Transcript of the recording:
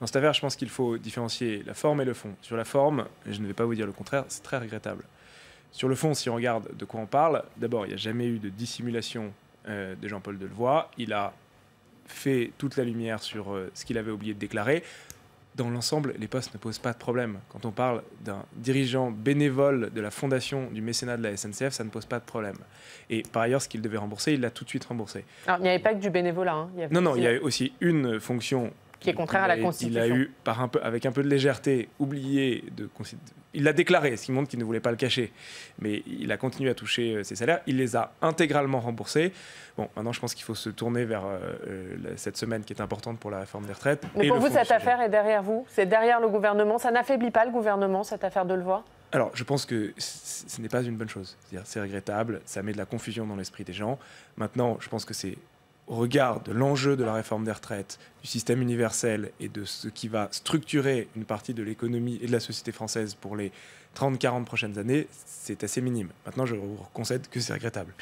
Dans cette affaire, je pense qu'il faut différencier la forme et le fond. Sur la forme, et je ne vais pas vous dire le contraire, c'est très regrettable. Sur le fond, si on regarde de quoi on parle, d'abord, il n'y a jamais eu de dissimulation de Jean-Paul Delevoye. Il a fait toute la lumière sur ce qu'il avait oublié de déclarer. Dans l'ensemble, les postes ne posent pas de problème. Quand on parle d'un dirigeant bénévole de la fondation du mécénat de la SNCF, ça ne pose pas de problème. Et par ailleurs, ce qu'il devait rembourser, il l'a tout de suite remboursé. Alors, il n'y avait pas que du bénévolat. Hein. Non, il y a aussi une fonction qui est contraire à la Constitution. Il a eu, avec un peu de légèreté, oublié de... Il l'a déclaré, ce qui montre qu'il ne voulait pas le cacher. Mais il a continué à toucher ses salaires. Il les a intégralement remboursés. Bon, maintenant, je pense qu'il faut se tourner vers cette semaine qui est importante pour la réforme des retraites. Mais pour vous, cette affaire est derrière vous? C'est derrière le gouvernement? Ça n'affaiblit pas le gouvernement, cette affaire Delevoye? Alors, je pense que ce n'est pas une bonne chose. C'est regrettable, ça met de la confusion dans l'esprit des gens. Maintenant, je pense que c'est au regard de l'enjeu de la réforme des retraites, du système universel et de ce qui va structurer une partie de l'économie et de la société française pour les 30-40 prochaines années, c'est assez minime. Maintenant, je vous concède que c'est regrettable.